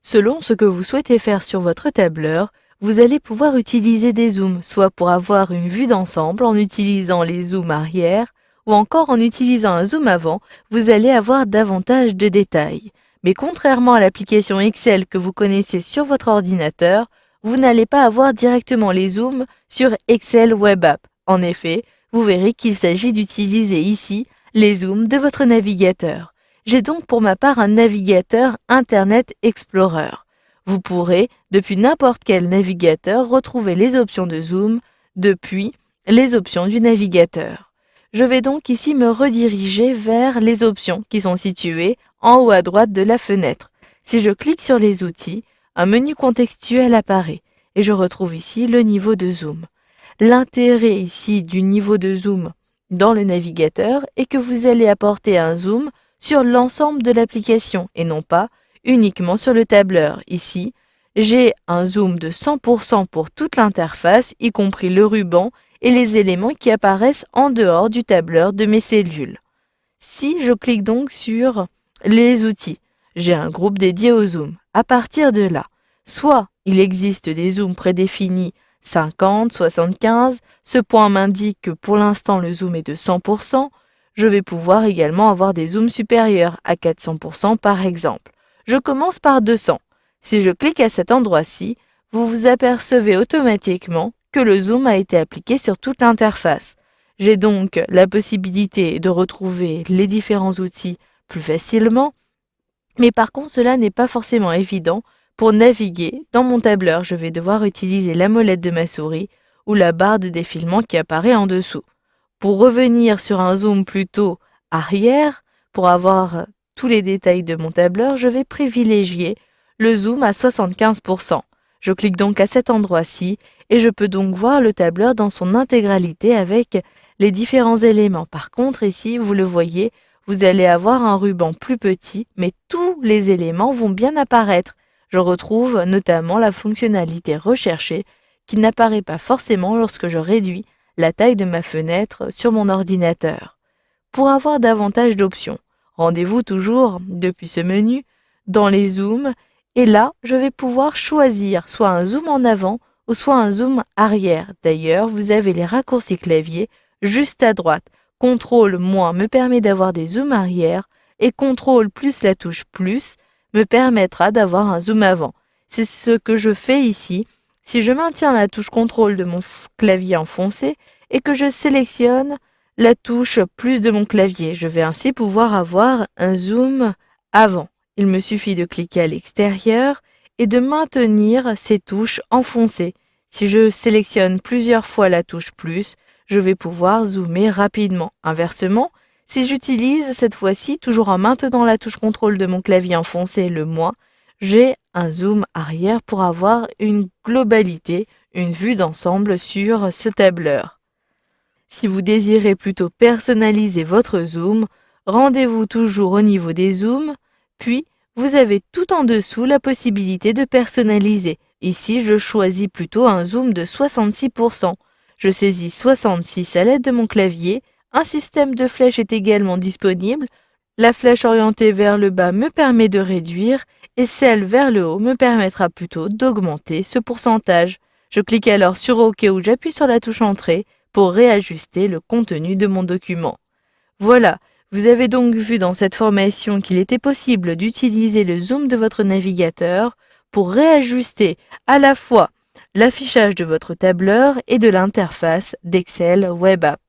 Selon ce que vous souhaitez faire sur votre tableur, vous allez pouvoir utiliser des zooms, soit pour avoir une vue d'ensemble en utilisant les zooms arrière, ou encore en utilisant un zoom avant, vous allez avoir davantage de détails. Mais contrairement à l'application Excel que vous connaissez sur votre ordinateur, vous n'allez pas avoir directement les zooms sur Excel Web App. En effet, vous verrez qu'il s'agit d'utiliser ici les zooms de votre navigateur. J'ai donc pour ma part un navigateur Internet Explorer. Vous pourrez, depuis n'importe quel navigateur, retrouver les options de zoom depuis les options du navigateur. Je vais donc ici me rediriger vers les options qui sont situées en haut à droite de la fenêtre. Si je clique sur les outils, un menu contextuel apparaît et je retrouve ici le niveau de zoom. L'intérêt ici du niveau de zoom dans le navigateur est que vous allez apporter un zoom sur l'ensemble de l'application et non pas uniquement sur le tableur. Ici, j'ai un zoom de 100% pour toute l'interface, y compris le ruban et les éléments qui apparaissent en dehors du tableur de mes cellules. Si je clique donc sur les outils, j'ai un groupe dédié au zoom. À partir de là, soit il existe des zooms prédéfinis 50, 75, ce point m'indique que pour l'instant le zoom est de 100%, je vais pouvoir également avoir des zooms supérieurs à 400% par exemple. Je commence par 200. Si je clique à cet endroit-ci, vous vous apercevez automatiquement que le zoom a été appliqué sur toute l'interface. J'ai donc la possibilité de retrouver les différents outils plus facilement, mais par contre cela n'est pas forcément évident. Pour naviguer dans mon tableur, je vais devoir utiliser la molette de ma souris ou la barre de défilement qui apparaît en dessous. Pour revenir sur un zoom plutôt arrière, pour avoir tous les détails de mon tableur, je vais privilégier le zoom à 75%. Je clique donc à cet endroit-ci et je peux donc voir le tableur dans son intégralité avec les différents éléments. Par contre, ici, vous le voyez, vous allez avoir un ruban plus petit, mais tous les éléments vont bien apparaître. Je retrouve notamment la fonctionnalité recherchée qui n'apparaît pas forcément lorsque je réduis la taille de ma fenêtre sur mon ordinateur. Pour avoir davantage d'options, rendez-vous toujours, depuis ce menu, dans les zooms, et là, je vais pouvoir choisir soit un zoom en avant ou soit un zoom arrière. D'ailleurs, vous avez les raccourcis clavier juste à droite. CTRL- me permet d'avoir des zooms arrière et CTRL plus la touche plus me permettra d'avoir un zoom avant. C'est ce que je fais ici. Si je maintiens la touche CTRL de mon clavier enfoncé et que je sélectionne la touche plus de mon clavier, je vais ainsi pouvoir avoir un zoom avant. Il me suffit de cliquer à l'extérieur et de maintenir ces touches enfoncées. Si je sélectionne plusieurs fois la touche plus, je vais pouvoir zoomer rapidement. Inversement, si j'utilise cette fois-ci, toujours en maintenant la touche CTRL de mon clavier enfoncé, le moins, j'ai un zoom arrière pour avoir une globalité, une vue d'ensemble sur ce tableur. Si vous désirez plutôt personnaliser votre zoom, rendez-vous toujours au niveau des zooms, puis vous avez tout en dessous la possibilité de personnaliser. Ici, je choisis plutôt un zoom de 66%. Je saisis 66 à l'aide de mon clavier. Un système de flèche est également disponible. La flèche orientée vers le bas me permet de réduire et celle vers le haut me permettra plutôt d'augmenter ce pourcentage. Je clique alors sur OK ou j'appuie sur la touche Entrée pour réajuster le contenu de mon document. Voilà, vous avez donc vu dans cette formation qu'il était possible d'utiliser le zoom de votre navigateur pour réajuster à la fois l'affichage de votre tableur et de l'interface d'Excel Web App.